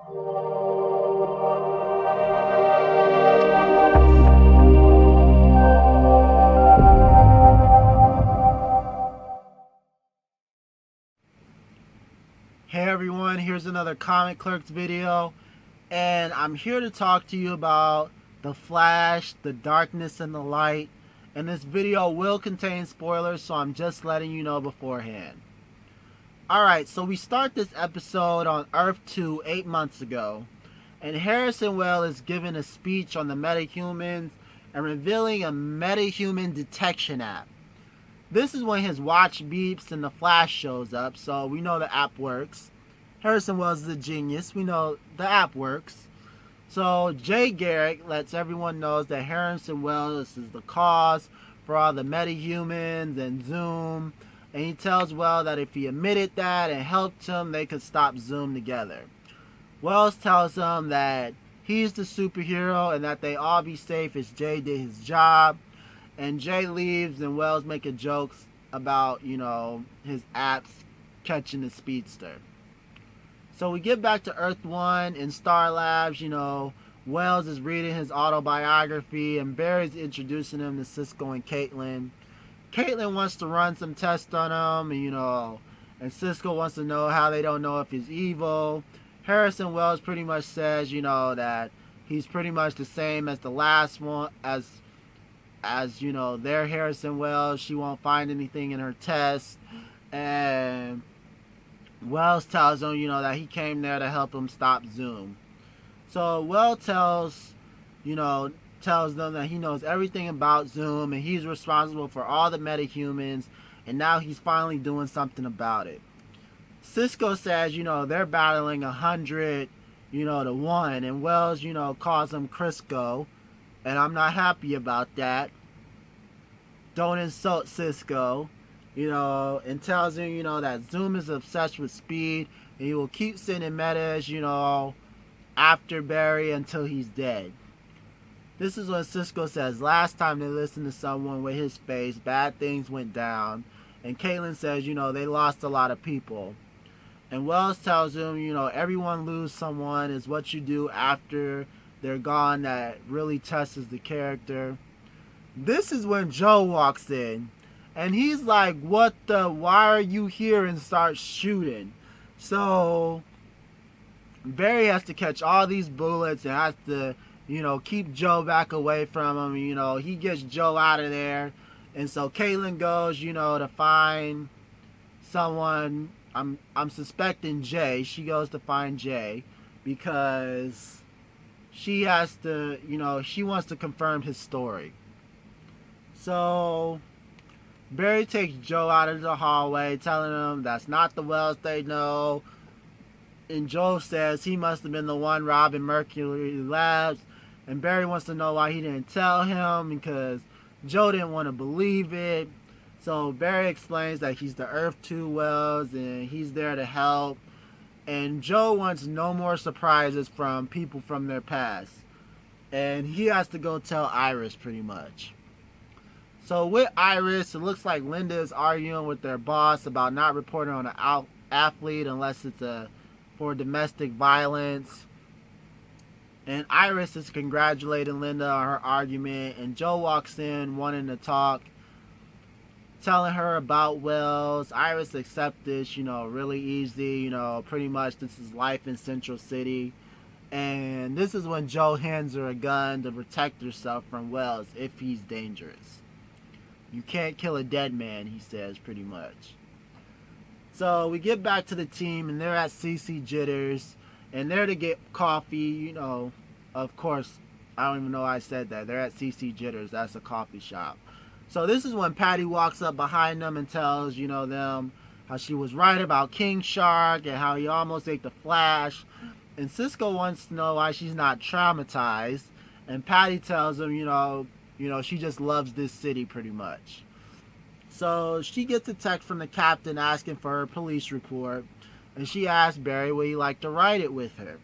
Hey everyone, here's another Comic Clerks video, and I'm here to talk to you about The Flash, The Darkness and the Light, and this video will contain spoilers, so I'm just letting you know beforehand. Alright, so we start this episode on Earth 2 8 months ago, and Harrison Wells is giving a speech on the metahumans and revealing a metahuman detection app. This is when his watch beeps and the Flash shows up, so we know the app works. Harrison Wells is a genius. We know the app works. So Jay Garrick lets everyone know that Harrison Wells is the cause for all the metahumans and Zoom. And he tells Wells that if he admitted that and helped him, they could stop Zoom together. Wells tells him that he's the superhero and that they all be safe as Jay did his job. And Jay leaves and Wells making jokes about, his apps catching the speedster. So we get back to Earth 1 in Star Labs, Wells is reading his autobiography and Barry's introducing him to Cisco and Caitlin. Caitlin wants to run some tests on him, and Cisco wants to know how they don't know if he's evil. Harrison Wells pretty much says, that he's pretty much the same as the last one, as their Harrison Wells. She won't find anything in her test, and Wells tells him that he came there to help him stop Zoom. So Wells tells them that he knows everything about Zoom and he's responsible for all the metahumans, and now he's finally doing something about it. Cisco says they're battling 100 to 1, and Wells calls him Crisco, and I'm not happy about that. Don't insult Cisco, and tells him, that Zoom is obsessed with speed and he will keep sending metas, after Barry until he's dead. This is when Cisco says last time they listened to someone with his face, bad things went down. And Caitlin says, they lost a lot of people. And Wells tells him, everyone lose someone is what you do after they're gone that really tests the character. This is when Joe walks in and he's like, why are you here, and starts shooting. So Barry has to catch all these bullets and has to keep Joe back away from him. He gets Joe out of there, and so Caitlin goes to find someone. I'm suspecting Jay. She goes to find Jay because she has to, she wants to confirm his story. So Barry takes Joe out of the hallway, telling him that's not the Wells they know. And Joe says he must have been the one robbing Mercury Labs. And Barry wants to know why he didn't tell him, because Joe didn't want to believe it. So Barry explains that he's the Earth 2 Wells and he's there to help. And Joe wants no more surprises from people from their past. And he has to go tell Iris pretty much. So with Iris, it looks like Linda is arguing with their boss about not reporting on an athlete unless it's for domestic violence. And Iris is congratulating Linda on her argument, and Joe walks in wanting to talk, telling her about Wells. Iris accepts this, really easy, pretty much this is life in Central City. And this is when Joe hands her a gun to protect herself from Wells if he's dangerous. You can't kill a dead man, he says, pretty much. So we get back to the team, and they're at CC Jitters, and they're to get coffee, of course, I don't even know why I said that. They're at CC Jitters, that's a coffee shop. So this is when Patty walks up behind them and tells, them how she was right about King Shark and how he almost ate the Flash. And Cisco wants to know why she's not traumatized. And Patty tells him, she just loves this city pretty much. So she gets a text from the captain asking for her police report. And she asks Barry would he like to write it with her.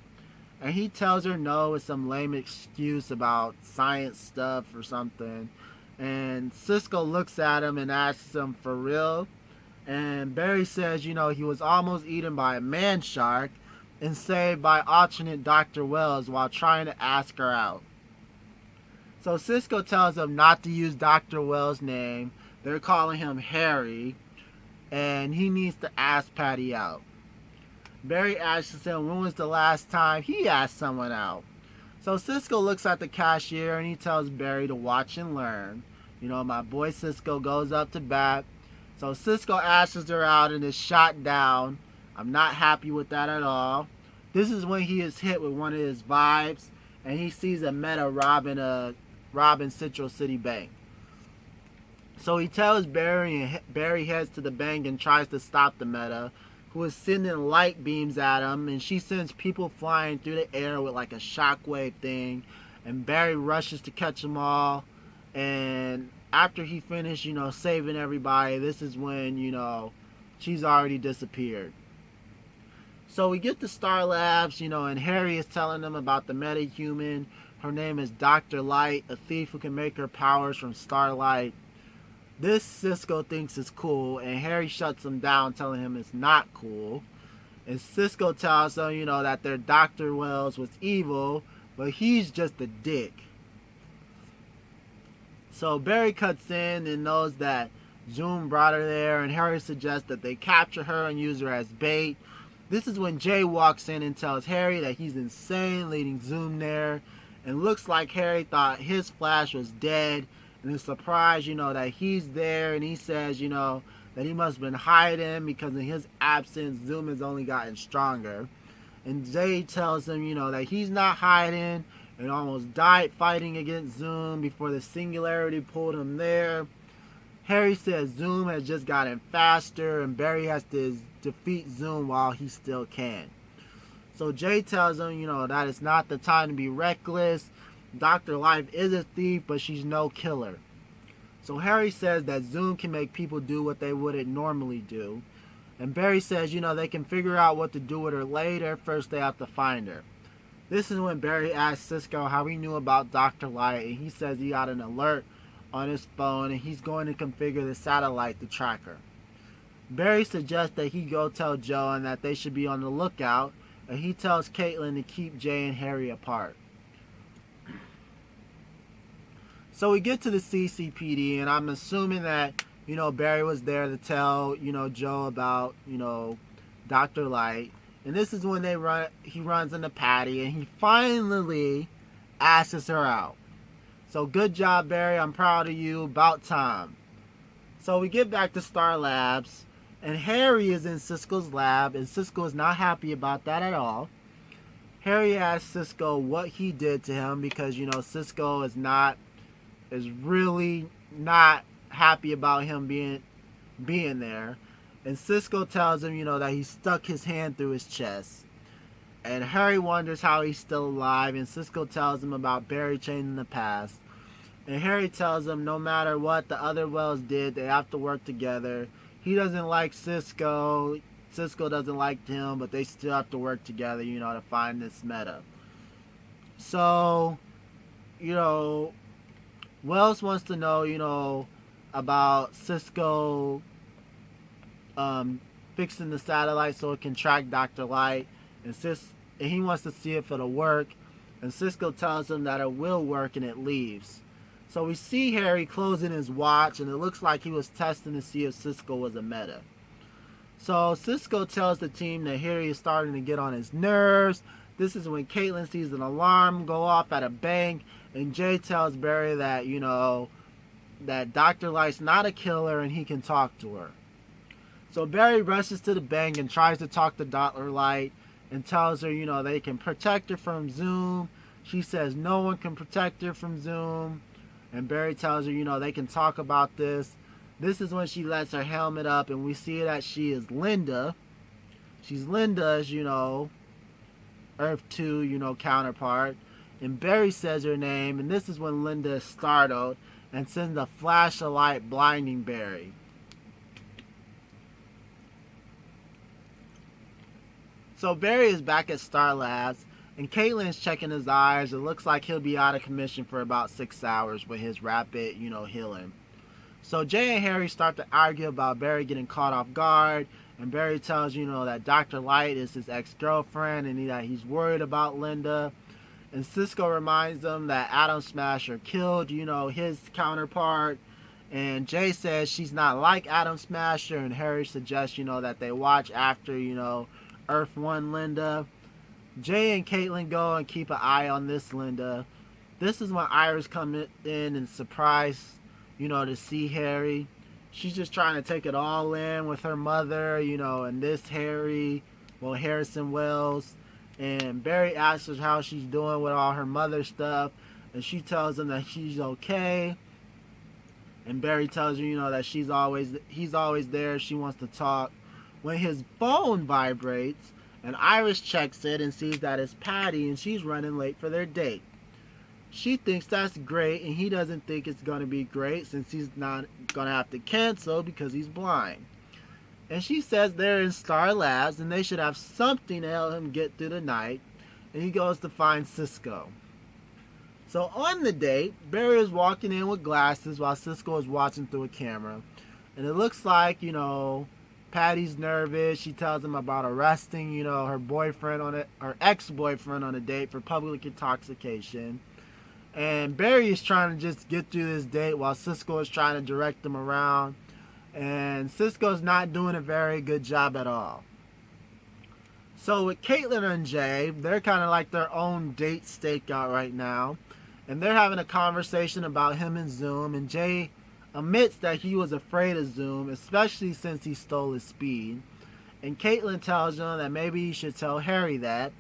And he tells her no with some lame excuse about science stuff or something. And Cisco looks at him and asks him for real. And Barry says, he was almost eaten by a man shark. and saved by alternate Dr. Wells while trying to ask her out. So Cisco tells them not to use Dr. Wells' name. They're calling him Harry, and he needs to ask Patty out. Barry asks him when was the last time he asked someone out. So Cisco looks at the cashier and he tells Barry to watch and learn. You know, my boy Cisco goes up to bat. So Cisco asks her out and is shot down. I'm not happy with that at all. This is when he is hit with one of his vibes and he sees a meta robbing Central City Bank. So he tells Barry, and Barry heads to the bank and tries to stop the meta, who is sending light beams at him, and she sends people flying through the air with like a shockwave thing, and Barry rushes to catch them all, and after he finished, saving everybody, this is when, she's already disappeared. So we get to Star Labs, and Harry is telling them about the meta-human. Her name is Dr. Light, a thief who can make her powers from starlight. This Cisco thinks is cool, and Harry shuts him down, telling him it's not cool. And Cisco tells him, that their Dr. Wells was evil, but he's just a dick. So Barry cuts in and knows that Zoom brought her there, and Harry suggests that they capture her and use her as bait. This is when Jay walks in and tells Harry that he's insane, leading Zoom there. And looks like Harry thought his Flash was dead, and is surprised, that he's there, and he says, that he must have been hiding because in his absence, Zoom has only gotten stronger. And Jay tells him, that he's not hiding and almost died fighting against Zoom before the singularity pulled him there. Harry says Zoom has just gotten faster and Barry has to defeat Zoom while he still can. So Jay tells him, that it's not the time to be reckless. Dr. Life is a thief, but she's no killer. So Harry says that Zoom can make people do what they wouldn't normally do. And Barry says, they can figure out what to do with her later. First, they have to find her. This is when Barry asks Cisco how he knew about Dr. Light, and he says he got an alert on his phone, and he's going to configure the satellite to track her. Barry suggests that he go tell Joe and that they should be on the lookout, and he tells Caitlin to keep Jay and Harry apart. So we get to the CCPD, and I'm assuming that, Barry was there to tell, Joe about, Dr. Light. And this is when he runs into Patty, and he finally asks her out. So good job, Barry. I'm proud of you. About time. So we get back to Star Labs, and Harry is in Cisco's lab, and Cisco is not happy about that at all. Harry asks Cisco what he did to him because, Cisco is really not happy about him being there. And Cisco tells him, that he stuck his hand through his chest. And Harry wonders how he's still alive, and Cisco tells him about Barry changing the past. And Harry tells him no matter what the other Wells did, they have to work together. He doesn't like Cisco. Cisco doesn't like him, but they still have to work together, to find this meta. So, Wells wants to know, about Cisco fixing the satellite so it can track Dr. Light. And he wants to see if it'll work. And Cisco tells him that it will work, and it leaves. So we see Harry closing his watch, and it looks like he was testing to see if Cisco was a meta. So Cisco tells the team that Harry is starting to get on his nerves. This is when Caitlin sees an alarm go off at a bank, and Jay tells Barry that, that Dr. Light's not a killer and he can talk to her. So Barry rushes to the bank and tries to talk to Dr. Light and tells her, they can protect her from Zoom. She says no one can protect her from Zoom. And Barry tells her, they can talk about this. This is when she lets her helmet up, and we see that she is Linda. She's Linda's, Earth 2, counterpart. And Barry says her name, and this is when Linda is startled and sends a flash of light blinding Barry. So Barry is back at Star Labs, and Caitlin is checking his eyes. It looks like he'll be out of commission for about 6 hours with his rapid, healing. So Jay and Harry start to argue about Barry getting caught off guard, And Barry tells that Dr. Light is his ex-girlfriend and that he's worried about Linda. And Cisco reminds them that Atom Smasher killed, his counterpart. And Jay says she's not like Atom Smasher. And Harry suggests, that they watch after, Earth 1 Linda. Jay and Caitlin go and keep an eye on this Linda. This is when Iris comes in and surprised, to see Harry. She's just trying to take it all in with her mother, and this Harrison Wells. And Barry asks her how she's doing with all her mother stuff. And she tells him that she's okay. And Barry tells her, that he's always there. She wants to talk. When his phone vibrates, and Iris checks it and sees that it's Patty and she's running late for their date. She thinks that's great, and he doesn't think it's going to be great since he's not going to have to cancel because he's blind. And she says they're in Star Labs and they should have something to help him get through the night. And he goes to find Cisco. So on the date, Barry is walking in with glasses while Cisco is watching through a camera. And it looks like, Patty's nervous. She tells him about arresting, her ex-boyfriend on a date for public intoxication. And Barry is trying to just get through this date while Cisco is trying to direct him around. And Cisco's not doing a very good job at all. So with Caitlin and Jay, they're kind of like their own date stakeout right now. And they're having a conversation about him and Zoom. And Jay admits that he was afraid of Zoom, especially since he stole his speed. And Caitlin tells him that maybe he should tell Harry that.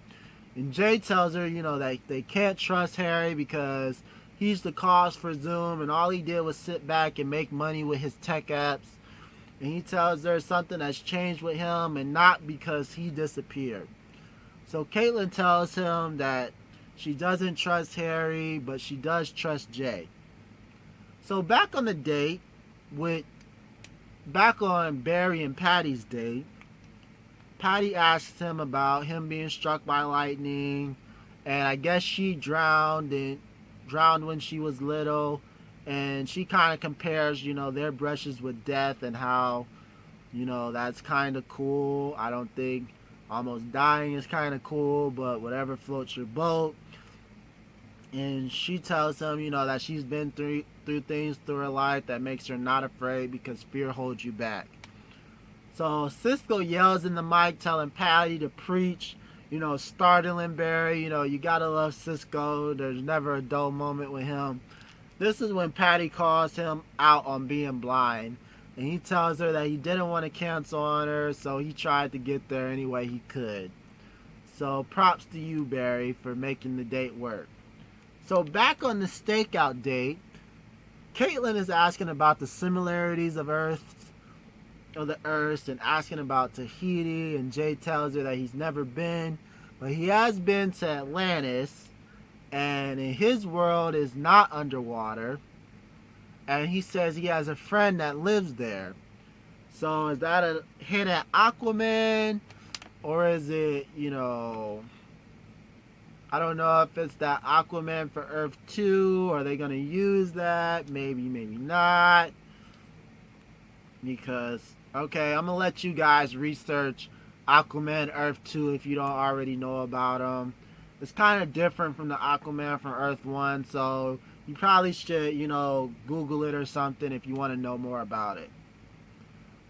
And Jay tells her, that they can't trust Harry because he's the cause for Zoom and all he did was sit back and make money with his tech apps. And he tells her something has changed with him and not because he disappeared. So Caitlin tells him that she doesn't trust Harry, but she does trust Jay. So back on the date, back on Barry and Patty's date, Patty asks him about him being struck by lightning, and I guess she drowned when she was little, and she kind of compares, their brushes with death and how, that's kind of cool. I don't think almost dying is kind of cool, but whatever floats your boat. And she tells him, that she's been through things through her life that makes her not afraid because fear holds you back. So Cisco yells in the mic telling Patty to preach, startling Barry. You gotta love Cisco. There's never a dull moment with him. This is when Patty calls him out on being blind. And he tells her that he didn't want to cancel on her, so he tried to get there any way he could. So props to you, Barry, for making the date work. So back on the stakeout date, Caitlin is asking about the similarities of the Earth and asking about Tahiti, and Jay tells her that he's never been, but he has been to Atlantis, and in his world is not underwater, and he says he has a friend that lives there. So is that a hint at Aquaman, or is it, I don't know if it's that Aquaman for Earth 2. Are they going to use that? Maybe, maybe not. Because, okay, I'm going to let you guys research Aquaman Earth 2 if you don't already know about him. It's kind of different from the Aquaman from Earth 1. So you probably should, Google it or something if you want to know more about it.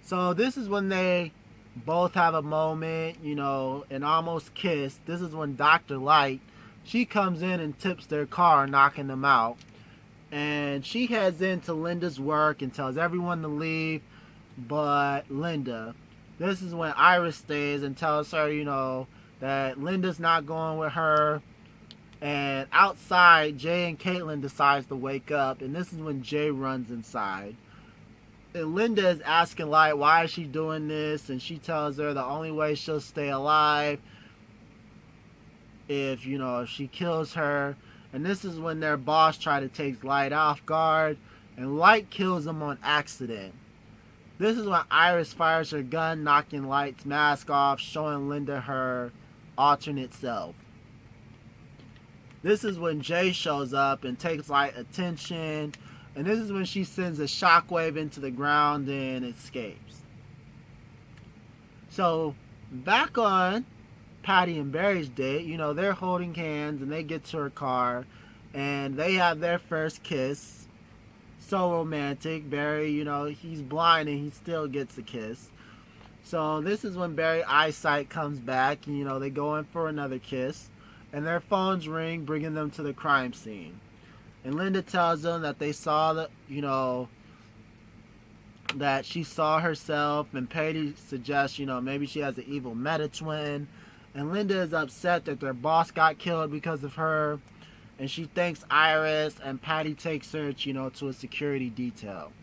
So this is when they both have a moment, and almost kiss. This is when Dr. Light, she comes in and tips their car, knocking them out. And she heads into Linda's work and tells everyone to leave but Linda. This is when Iris stays and tells her, that Linda's not going with her. And outside, Jay and Caitlin decides to wake up. And this is when Jay runs inside. And Linda is asking Light why is she doing this, and she tells her the only way she'll stay alive if she kills her. And this is when their boss tries to take Light off guard, and Light kills him on accident. This is when Iris fires her gun, knocking Light's mask off, showing Linda her alternate self. This is when Jay shows up and takes Light attention. And this is when she sends a shockwave into the ground and escapes. So back on Patty and Barry's date, they're holding hands and they get to her car and they have their first kiss. So romantic. Barry, he's blind and he still gets a kiss. So this is when Barry's eyesight comes back. And, they go in for another kiss. And their phones ring, bringing them to the crime scene. And Linda tells them that they saw that she saw herself. And Patty suggests, maybe she has an evil meta twin. And Linda is upset that their boss got killed because of her. And she thanks Iris, and Patty takes her, to a security detail.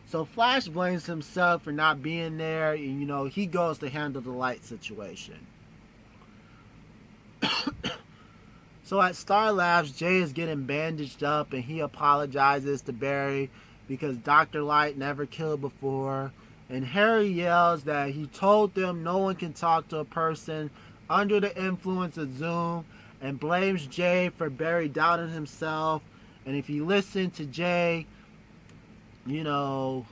So Flash blames himself for not being there, and, he goes to handle the light situation. So at Star Labs, Jay is getting bandaged up, and he apologizes to Barry because Dr. Light never killed before. And Harry yells that he told them no one can talk to a person under the influence of Zoom, and blames Jay for Barry doubting himself. And if you listen to Jay, if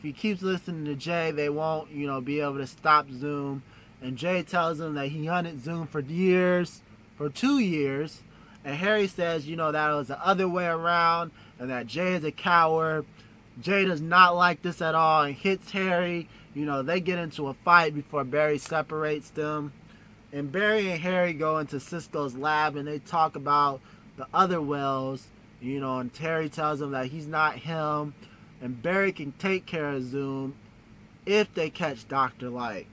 he keeps listening to Jay, they won't, be able to stop Zoom. And Jay tells him that he hunted Zoom for 2 years. And Harry says, that it was the other way around, and that Jay is a coward. Jay does not like this at all and hits Harry. They get into a fight before Barry separates them. And Barry and Harry go into Cisco's lab and they talk about the other Wells, and Harry tells them that he's not him, and Barry can take care of Zoom if they catch Dr. Light.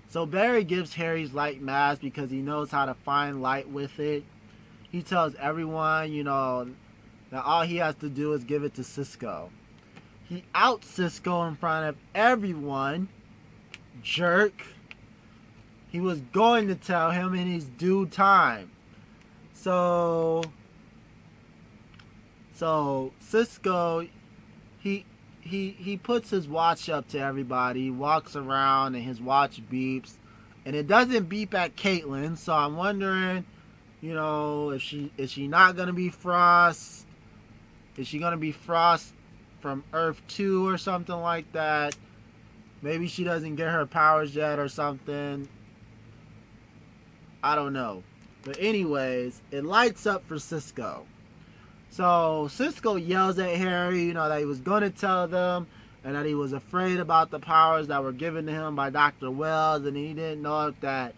So Barry gives Harry's light mask because he knows how to find light with it. He tells everyone, that all he has to do is give it to Cisco. He outs Cisco in front of everyone. Jerk. He was going to tell him in his due time. So Cisco, he puts his watch up to everybody. He walks around and his watch beeps. And it doesn't beep at Caitlin. So I'm wondering, is she not going to be Frost? Is she going to be Frost from Earth 2 or something like that? Maybe she doesn't get her powers yet or something. I don't know. But anyways, it lights up for Cisco. So Cisco yells at Harry, that he was going to tell them and that he was afraid about the powers that were given to him by Dr. Wells, and he didn't know if that,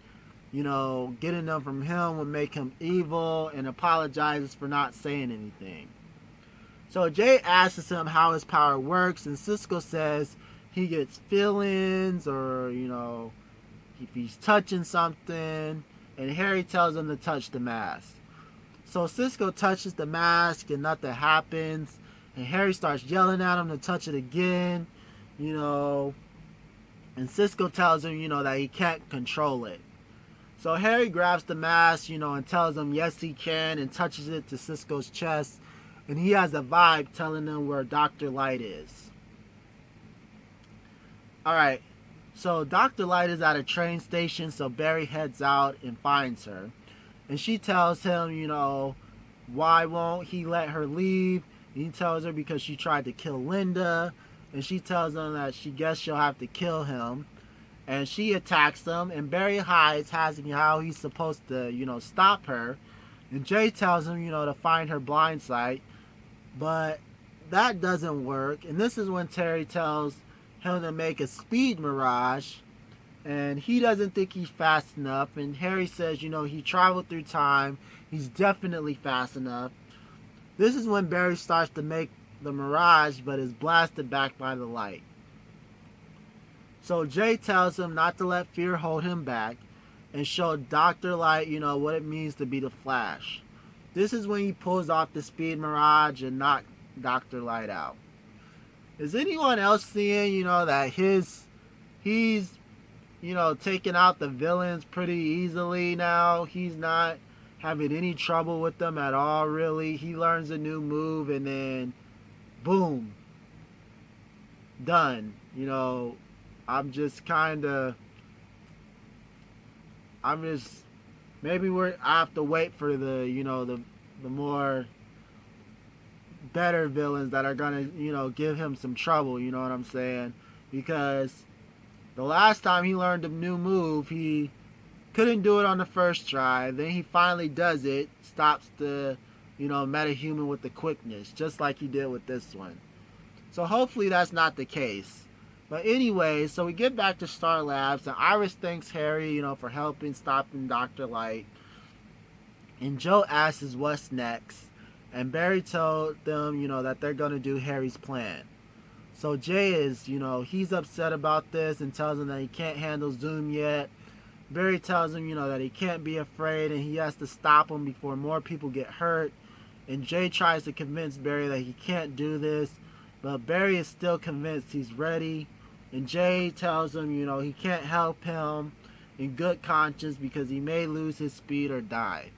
getting them from him would make him evil, and apologizes for not saying anything. So Jay asks him how his power works, and Cisco says he gets feelings or, if he's touching something, and Harry tells him to touch the mask. So Cisco touches the mask and nothing happens, and Harry starts yelling at him to touch it again, and Cisco tells him, that he can't control it. So Harry grabs the mask, and tells him yes he can, and touches it to Cisco's chest, and he has a vibe telling him where Dr. Light is. Alright, so Dr. Light is at a train station, so Barry heads out and finds her. And she tells him, why won't he let her leave? And he tells her because she tried to kill Linda. And she tells him that she guess she'll have to kill him. And she attacks him, and Barry hides, asking how he's supposed to, stop her. And Jay tells him, to find her blind sight. But that doesn't work. And this is when Terry tells him to make a speed mirage. And he doesn't think he's fast enough. And Harry says, he traveled through time. He's definitely fast enough. This is when Barry starts to make the mirage, but is blasted back by the light. So Jay tells him not to let fear hold him back, and show Dr. Light, what it means to be the Flash. This is when he pulls off the speed mirage and knocks Dr. Light out. Is anyone else seeing, that he's taking out the villains pretty easily now? He's not having any trouble with them at all, really. He learns a new move and then, boom, done. I'm just maybe I have to wait for the, the more better villains that are gonna, give him some trouble, you know what I'm saying? Because the last time he learned a new move, he couldn't do it on the first try. Then he finally does it, stops the, metahuman with the quickness, just like he did with this one. So hopefully that's not the case. But anyway, so we get back to Star Labs, and Iris thanks Harry, for helping stopping Dr. Light. And Joe asks what's next. And Barry told them, that they're going to do Harry's plan. So Jay is, he's upset about this and tells him that he can't handle Zoom yet. Barry tells him, that he can't be afraid and he has to stop him before more people get hurt. And Jay tries to convince Barry that he can't do this. But Barry is still convinced he's ready. And Jay tells him, he can't help him in good conscience because he may lose his speed or die.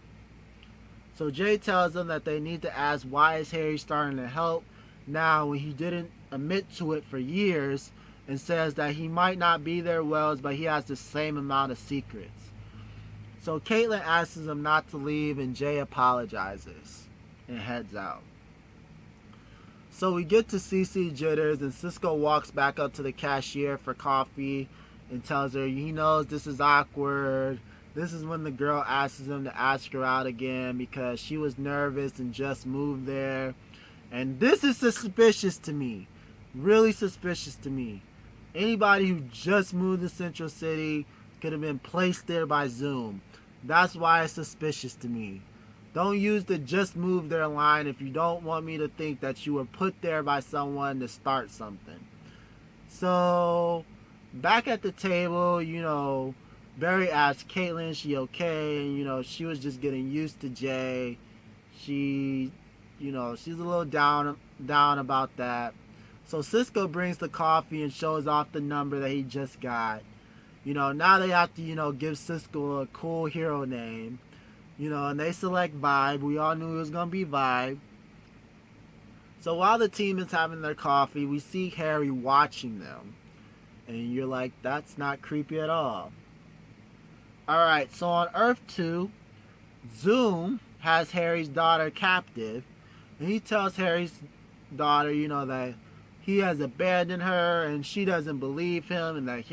So Jay tells them that they need to ask why is Harry starting to help now when he didn't admit to it for years, and says that he might not be their Wells, but he has the same amount of secrets. So Caitlin asks him not to leave, and Jay apologizes and heads out. So we get to CC Jitters, and Cisco walks back up to the cashier for coffee and tells her he knows this is awkward. This is when the girl asks him to ask her out again because she was nervous and just moved there. And this is suspicious to me. Really suspicious to me. Anybody who just moved to Central City could have been placed there by Zoom. That's why it's suspicious to me. Don't use the just moved there line if you don't want me to think that you were put there by someone to start something. So, back at the table, Barry asks Caitlin, is she okay? And, she was just getting used to Jay. She's a little down about that. So Cisco brings the coffee and shows off the number that he just got. Now they have to, give Cisco a cool hero name. And they select Vibe. We all knew it was going to be Vibe. So while the team is having their coffee, we see Harry watching them. And you're like, that's not creepy at all. Alright, so on Earth 2, Zoom has Harry's daughter captive. And he tells Harry's daughter, that he has abandoned her and she doesn't believe him and that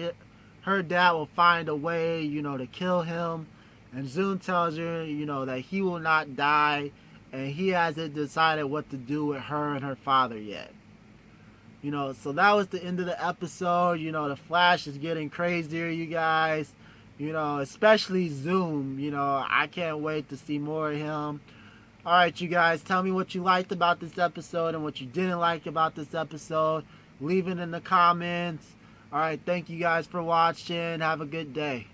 her dad will find a way, to kill him. And Zoom tells her, that he will not die and he hasn't decided what to do with her and her father yet. So that was the end of the episode. The Flash is getting crazier, you guys. Especially Zoom. I can't wait to see more of him. Alright, you guys, tell me what you liked about this episode and what you didn't like about this episode. Leave it in the comments. Alright, thank you guys for watching. Have a good day.